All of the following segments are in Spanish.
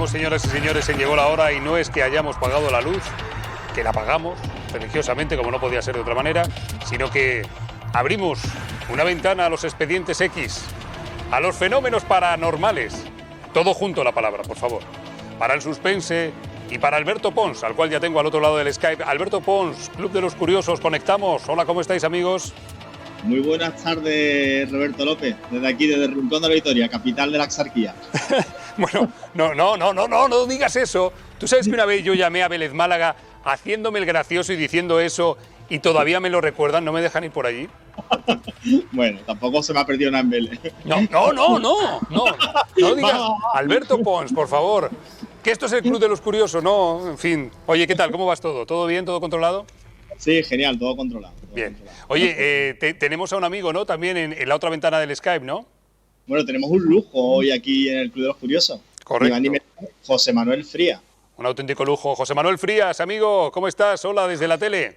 Estamos, señoras y señores, en Llegó la Hora, y no es que hayamos pagado la luz, que la pagamos religiosamente, como no podía ser de otra manera, sino que abrimos una ventana a los expedientes X, a los fenómenos paranormales. Todo junto la palabra, por favor. Para el suspense y para Alberto Pons, al cual ya tengo al otro lado del Skype. Alberto Pons, Club de los Curiosos, conectamos. Hola, ¿cómo estáis, amigos? Muy buenas tardes, Roberto López, desde aquí, desde Rincón de la Victoria, capital de la Axarquía. Bueno, no digas eso. Tú sabes que una vez yo llamé a Vélez Málaga haciéndome el gracioso y diciendo eso, y todavía me lo recuerdan, ¿no me dejan ir por allí? Bueno, tampoco se me ha perdido nada en Vélez. No digas. Alberto Pons, por favor, que esto es el Club de los Curiosos, no, en fin. Oye, ¿qué tal? ¿Cómo vas todo? ¿Todo bien? ¿Todo controlado? Sí, genial, todo controlado. Bien. Oye, tenemos a un amigo, ¿no? También en la otra ventana del Skype, ¿no? Bueno, tenemos un lujo hoy aquí en el Club de los Curiosos. Correcto. José Manuel Frías. Un auténtico lujo. José Manuel Frías, amigo, ¿cómo estás? Hola, desde la tele.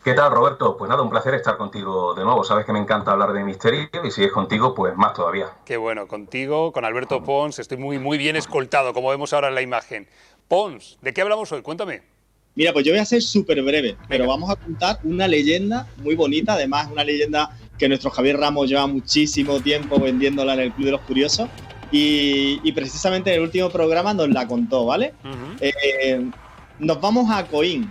¿Qué tal, Roberto? Pues nada, un placer estar contigo de nuevo. Sabes que me encanta hablar de misterio y si es contigo, pues más todavía. Qué bueno, contigo, con Alberto Pons, estoy muy bien escoltado, como vemos ahora en la imagen. Pons, ¿de qué hablamos hoy? Cuéntame. Mira, pues yo voy a ser súper breve, pero vamos a contar una leyenda muy bonita, además una leyenda que nuestro Javier Ramos lleva muchísimo tiempo vendiéndola en el Club de los Curiosos y precisamente en el último programa nos la contó, ¿vale? Nos vamos a Coín.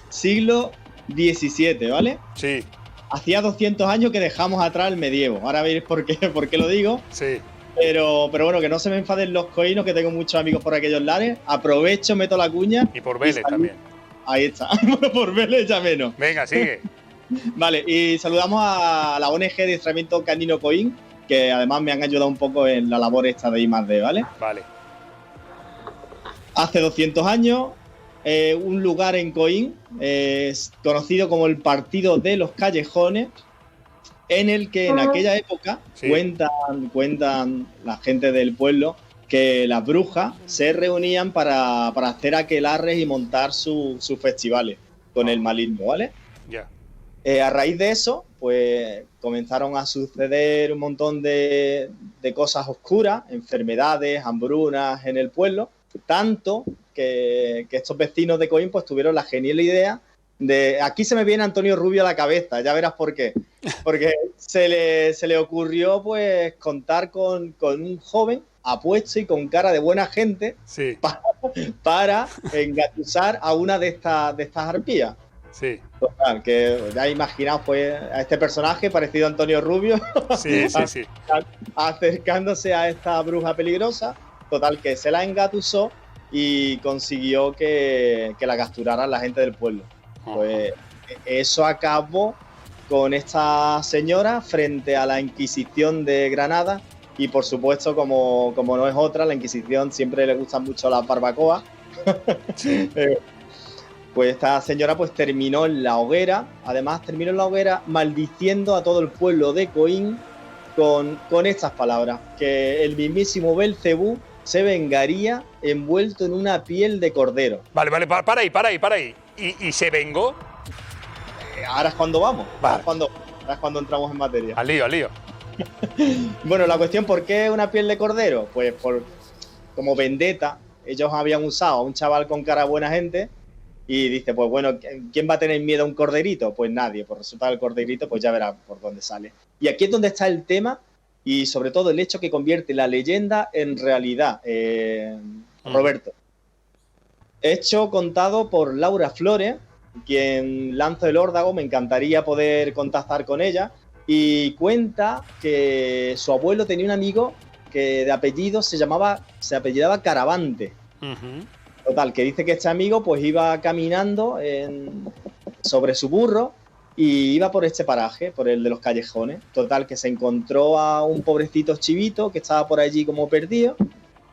Siglo XVII, ¿vale? Sí. Hacía 200 años que dejamos atrás el medievo. Ahora veréis por qué lo digo. Sí. Pero bueno, que no se me enfaden los coínos, que tengo muchos amigos por aquellos lares. Aprovecho, meto la cuña. Y por Vélez también. Ahí está. Bueno, por Vélez ya menos. Venga, sigue. Vale, y saludamos a la ONG de Adiestramiento Canino Coín, que además me han ayudado un poco en la labor esta de I+D, ¿vale? Vale. Hace 200 años, un lugar en Coín, conocido como el Partido de los Callejones, en el que en aquella época cuentan la gente del pueblo que las brujas se reunían para hacer aquelarres y montar sus festivales con el maligno, ¿vale? Ya. A raíz de eso, pues comenzaron a suceder un montón de cosas oscuras, enfermedades, hambrunas en el pueblo, tanto que estos vecinos de Coín pues tuvieron la genial idea de... Aquí se me viene Antonio Rubio a la cabeza, ya verás por qué. Porque se le ocurrió pues contar con un joven apuesto y con cara de buena gente, sí, para engatusar a una de estas arpías. Sí. Total, que ya imaginaos pues a este personaje parecido a Antonio Rubio, sí. acercándose a esta bruja peligrosa. Total, que se la engatusó y consiguió que la capturaran la gente del pueblo. Pues eso acabó con esta señora frente a la Inquisición de Granada y por supuesto, como no es otra, la Inquisición siempre le gustan mucho las barbacoas. Sí. Pues esta señora pues terminó en la hoguera, además terminó en la hoguera maldiciendo a todo el pueblo de Coín con estas palabras, que el mismísimo Belcebú se vengaría envuelto en una piel de cordero. Vale, para ahí. ¿Y se vengó? Ahora es cuando vamos, vale. ahora es cuando entramos en materia. Al lío. Bueno, la cuestión, ¿por qué una piel de cordero? Pues como vendetta, ellos habían usado a un chaval con cara de buena gente y dice, pues bueno, ¿quién va a tener miedo a un corderito? Pues nadie, pues resulta el corderito, pues ya verá por dónde sale. Y aquí es donde está el tema y sobre todo el hecho que convierte la leyenda en realidad, Roberto. Hecho contado por Laura Flores, quien lanzó el órdago, me encantaría poder contactar con ella, y cuenta que su abuelo tenía un amigo que de apellido se apellidaba Caravante. Total, que dice que este amigo pues iba caminando sobre su burro y iba por este paraje, por el de los callejones. Total, que se encontró a un pobrecito chivito que estaba por allí como perdido.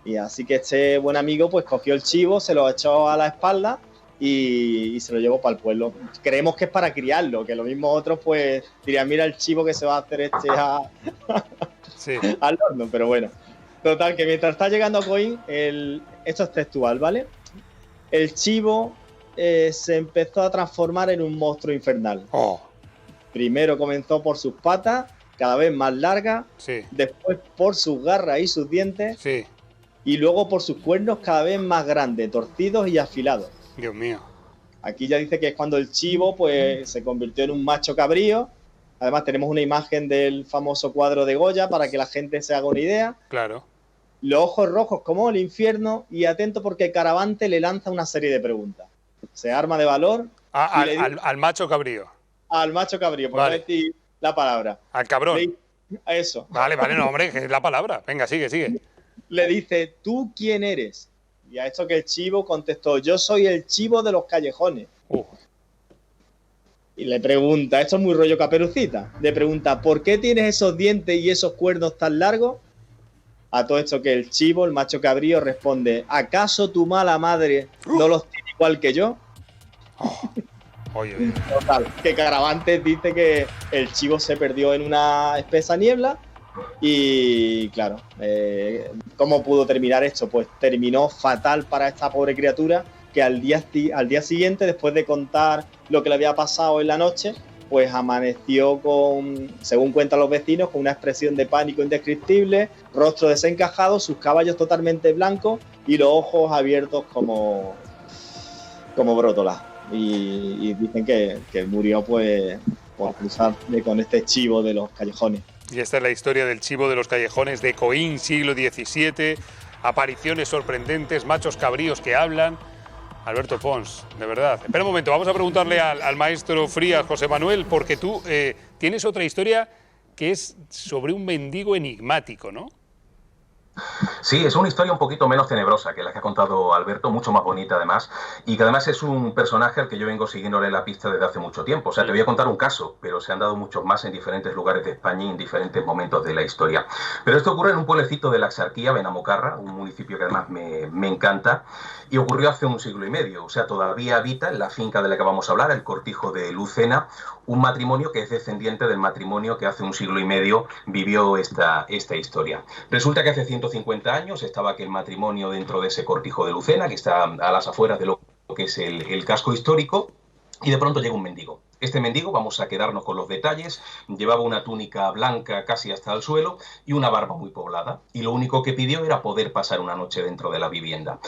Y así que este buen amigo pues cogió el chivo, se lo echó a la espalda y se lo llevó para el pueblo. Creemos que es para criarlo, que lo mismo otros pues dirían, mira el chivo que se va a hacer sí. al horno, pero bueno. Total, que mientras está llegando a Coín, esto es textual, ¿vale? El chivo se empezó a transformar en un monstruo infernal. Primero comenzó por sus patas, cada vez más largas, sí. Después por sus garras y sus dientes, sí. y luego por sus cuernos cada vez más grandes, torcidos y afilados. Dios mío. Aquí ya dice que es cuando el chivo pues se convirtió en un macho cabrío. Además tenemos una imagen del famoso cuadro de Goya para que la gente se haga una idea. Claro. Los ojos rojos como el infierno y atento porque Caravante le lanza una serie de preguntas. Se arma de valor. Al macho cabrío. Al macho cabrío, por Vale. no decir la palabra. Al cabrón. Eso. Vale, no, hombre, que es la palabra. Venga, sigue. Le dice, ¿tú quién eres? Y a esto que el chivo contestó, yo soy el chivo de los callejones. Y le pregunta, esto es muy rollo Caperucita, le pregunta, ¿por qué tienes esos dientes y esos cuernos tan largos? A todo esto que el chivo, el macho cabrío, responde, ¿acaso tu mala madre no los tiene igual que yo? Oye. Total, que Caravantes dice que el chivo se perdió en una espesa niebla y claro, ¿cómo pudo terminar esto? Pues terminó fatal para esta pobre criatura que al día siguiente, después de contar lo que le había pasado en la noche, pues amaneció con, según cuentan los vecinos, con una expresión de pánico indescriptible, rostro desencajado, sus caballos totalmente blancos y los ojos abiertos como brótolas. Y dicen que murió pues por cruzarle con este chivo de los callejones. Y esta es la historia del chivo de los callejones de Coín, siglo XVII, apariciones sorprendentes, machos cabríos que hablan. Alberto Pons, de verdad. Espera un momento, vamos a preguntarle al maestro Frías, José Manuel, porque tú tienes otra historia que es sobre un mendigo enigmático, ¿no? Sí, es una historia un poquito menos tenebrosa que la que ha contado Alberto, mucho más bonita además, y que además es un personaje al que yo vengo siguiéndole la pista desde hace mucho tiempo. O sea, te voy a contar un caso, pero se han dado muchos más en diferentes lugares de España y en diferentes momentos de la historia. Pero esto ocurre en un pueblecito de la Axarquía, Benamocarra, un municipio que además me encanta, y ocurrió hace 1 siglo y medio. O sea, todavía habita en la finca de la que vamos a hablar, el Cortijo de Lucena, un matrimonio que es descendiente del matrimonio que hace 1 siglo y medio vivió esta historia. Resulta que hace 150 años estaba aquel matrimonio dentro de ese Cortijo de Lucena, que está a las afueras de lo que es el casco histórico, y de pronto llega un mendigo. Este mendigo, vamos a quedarnos con los detalles, llevaba una túnica blanca casi hasta el suelo y una barba muy poblada, y lo único que pidió era poder pasar una noche dentro de la vivienda.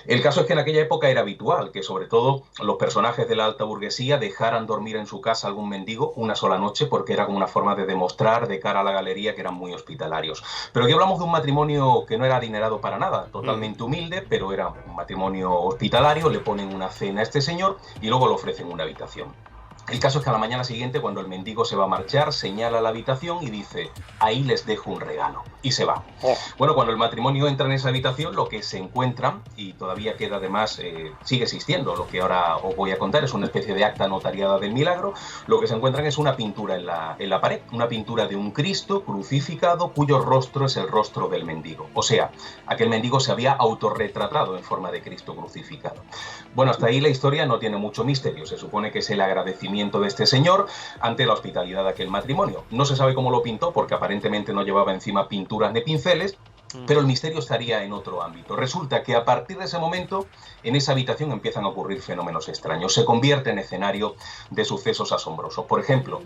El caso es que en aquella época era habitual que sobre todo los personajes de la alta burguesía dejaran dormir en su casa a algún mendigo una sola noche, porque era como una forma de demostrar de cara a la galería que eran muy hospitalarios. Pero aquí hablamos de un matrimonio que no era adinerado para nada, totalmente humilde, pero era un matrimonio hospitalario. Le ponen una cena a este señor y luego le ofrecen una habitación. El caso es que a la mañana siguiente, cuando el mendigo se va a marchar, señala la habitación y dice, ahí les dejo un regalo, y se va. Bueno, cuando el matrimonio entra en esa habitación, lo que se encuentran, y todavía queda además, sigue existiendo, lo que ahora os voy a contar, es una especie de acta notariada del milagro, lo que se encuentran es una pintura en la pared, una pintura de un Cristo crucificado cuyo rostro es el rostro del mendigo. O sea, aquel mendigo se había autorretratado en forma de Cristo crucificado. Bueno, hasta ahí la historia no tiene mucho misterio, se supone que es el agradecimiento de este señor ante la hospitalidad de aquel matrimonio. No se sabe cómo lo pintó porque aparentemente no llevaba encima pinturas ni pinceles, pero el misterio estaría en otro ámbito. Resulta que a partir de ese momento, en esa habitación empiezan a ocurrir fenómenos extraños. Se convierte en escenario de sucesos asombrosos. Por ejemplo,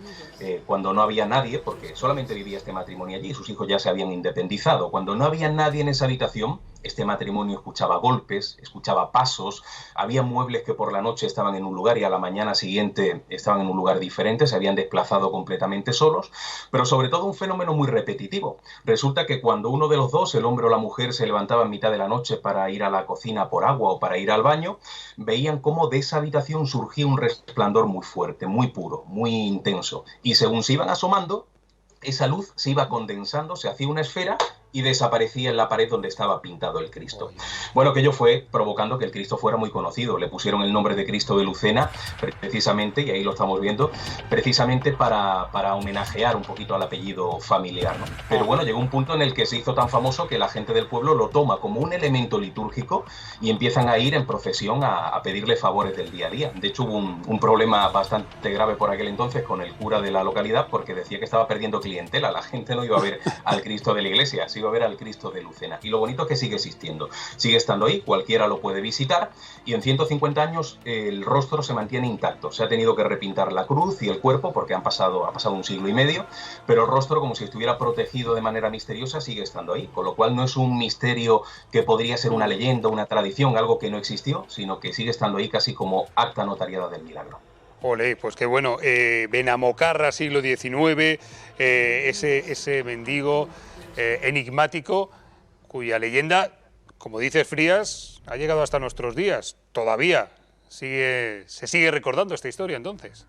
cuando no había nadie, porque solamente vivía este matrimonio allí, sus hijos ya se habían independizado, cuando no había nadie en esa habitación, este matrimonio escuchaba golpes, escuchaba pasos, había muebles que por la noche estaban en un lugar y a la mañana siguiente estaban en un lugar diferente, se habían desplazado completamente solos, pero sobre todo un fenómeno muy repetitivo. Resulta que cuando uno de los dos, el hombre o la mujer, se levantaba en mitad de la noche para ir a la cocina por agua o para ir al baño, veían cómo de esa habitación surgía un resplandor muy fuerte, muy puro, muy intenso, y según se iban asomando, esa luz se iba condensando, se hacía una esfera y desaparecía en la pared donde estaba pintado el Cristo. Bueno, aquello fue provocando que el Cristo fuera muy conocido. Le pusieron el nombre de Cristo de Lucena, precisamente, y ahí lo estamos viendo, precisamente para homenajear un poquito al apellido familiar, ¿no? Pero bueno, llegó un punto en el que se hizo tan famoso que la gente del pueblo lo toma como un elemento litúrgico y empiezan a ir en procesión a pedirle favores del día a día. De hecho, hubo un problema bastante grave por aquel entonces con el cura de la localidad porque decía que estaba perdiendo clientela. La gente no iba a ver al Cristo de la iglesia, se iba a ver al Cristo de Lucena. Y lo bonito es que sigue existiendo, sigue estando ahí, cualquiera lo puede visitar, y en 150 años el rostro se mantiene intacto. Se ha tenido que repintar la cruz y el cuerpo porque ha pasado un siglo y medio, pero el rostro, como si estuviera protegido de manera misteriosa, sigue estando ahí, con lo cual no es un misterio que podría ser una leyenda, una tradición, algo que no existió, sino que sigue estando ahí casi como acta notariada del milagro. Ole, pues qué bueno. Benamocarra, siglo XIX, ese mendigo enigmático cuya leyenda, como dices Frías, ha llegado hasta nuestros días. Todavía se sigue recordando esta historia entonces.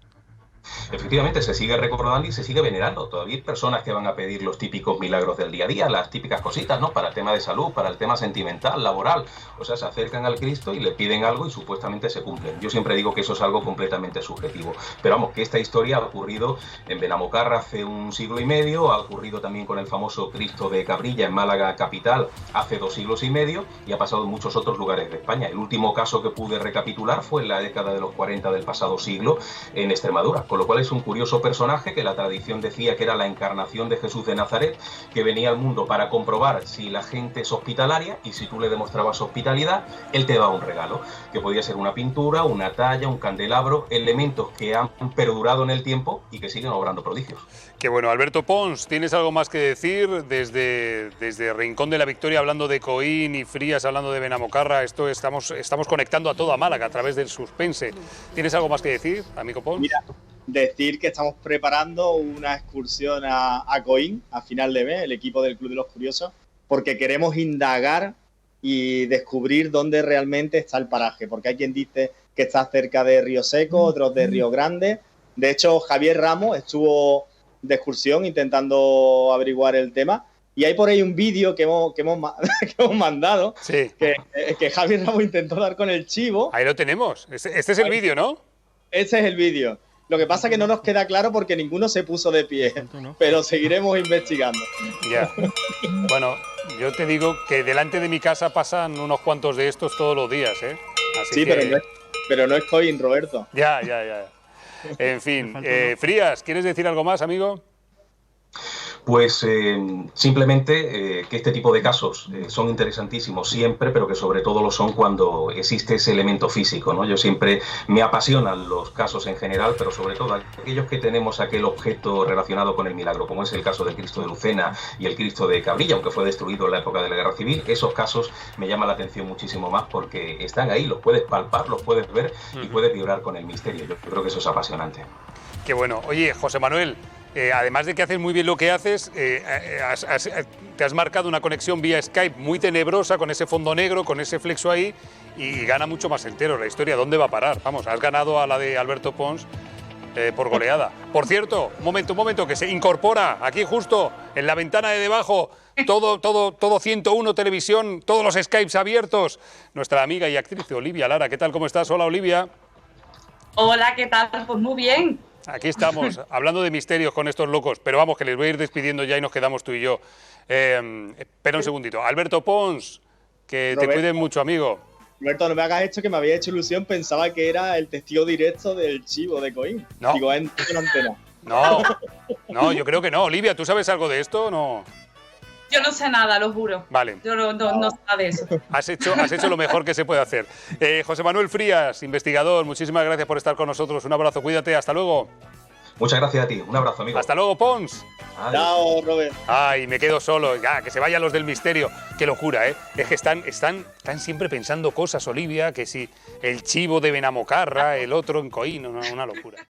Efectivamente, se sigue recordando y se sigue venerando. Todavía hay personas que van a pedir los típicos milagros del día a día, las típicas cositas, ¿no? Para el tema de salud, para el tema sentimental, laboral. O sea, se acercan al Cristo y le piden algo y supuestamente se cumplen. Yo siempre digo que eso es algo completamente subjetivo. Pero vamos, que esta historia ha ocurrido en Benamocarra hace un siglo y medio, ha ocurrido también con el famoso Cristo de Cabrilla en Málaga capital hace 2 siglos y medio y ha pasado en muchos otros lugares de España. El último caso que pude recapitular fue en la década de los 40 del pasado siglo en Extremadura. Con lo cual es un curioso personaje que la tradición decía que era la encarnación de Jesús de Nazaret, que venía al mundo para comprobar si la gente es hospitalaria y si tú le demostrabas hospitalidad, él te daba un regalo, que podía ser una pintura, una talla, un candelabro, elementos que han perdurado en el tiempo y que siguen obrando prodigios. Qué bueno. Alberto Pons, ¿tienes algo más que decir desde Rincón de la Victoria, hablando de Coín, y Frías hablando de Benamocarra? Estamos conectando a toda Málaga a través del suspense. ¿Tienes algo más que decir, amigo Pons? Mira, decir que estamos preparando una excursión a Coín a final de mes, el equipo del Club de los Curiosos, porque queremos indagar y descubrir dónde realmente está el paraje, porque hay quien dice que está cerca de Río Seco, otros de Río Grande. De hecho, Javier Ramos estuvo de excursión intentando averiguar el tema, y hay por ahí un vídeo que hemos mandado, sí, que Javier Ramos intentó dar con el chivo. Ahí lo tenemos. Este es el vídeo, ¿no? Ese es el vídeo. Lo que pasa es que no nos queda claro porque ninguno se puso de pie, pero seguiremos investigando. Ya. Bueno, yo te digo que delante de mi casa pasan unos cuantos de estos todos los días, ¿eh? Así sí, que... pero no es Coín, Roberto. Ya. En fin, Frías, ¿quieres decir algo más, amigo? Pues simplemente que este tipo de casos son interesantísimos siempre, pero que sobre todo lo son cuando existe ese elemento físico, ¿no? Yo siempre me apasionan los casos en general, pero sobre todo aquellos que tenemos aquel objeto relacionado con el milagro, como es el caso del Cristo de Lucena y el Cristo de Cabrilla, aunque fue destruido en la época de la Guerra Civil. Esos casos me llaman la atención muchísimo más porque están ahí, los puedes palpar, los puedes ver y puedes vibrar con el misterio. Yo creo que eso es apasionante. Qué bueno. Oye, José Manuel, además de que haces muy bien lo que haces, te has marcado una conexión vía Skype muy tenebrosa con ese fondo negro, con ese flexo ahí, y gana mucho más entero la historia. ¿Dónde va a parar? Vamos, has ganado a la de Alberto Pons por goleada. Por cierto, un momento, que se incorpora aquí justo en la ventana de debajo, todo 101 Televisión, todos los Skypes abiertos, nuestra amiga y actriz Olivia Lara. ¿Qué tal? ¿Cómo estás? Hola, Olivia. Hola, ¿qué tal? Pues muy bien. Aquí estamos, hablando de misterios con estos locos, pero vamos, que les voy a ir despidiendo ya y nos quedamos tú y yo. Espera un segundito. Alberto Pons, que Roberto, te cuiden mucho, amigo. Roberto, no me hagas esto, que me había hecho ilusión, pensaba que era el testigo directo del chivo de Coín. No. Digo, en una antena. No, yo creo que no. Olivia, ¿tú sabes algo de esto o no? Yo no sé nada, lo juro. Vale. Yo no sé nada de eso. Has hecho lo mejor que se puede hacer. José Manuel Frías, investigador, muchísimas gracias por estar con nosotros. Un abrazo, cuídate, hasta luego. Muchas gracias a ti, un abrazo, amigo. Hasta luego, Pons. Chao, Robert. Ay, me quedo solo. Ya, que se vayan los del misterio. Qué locura, ¿eh? Es que están siempre pensando cosas, Olivia, que si el chivo de Benamocarra, el otro en Coín, una locura.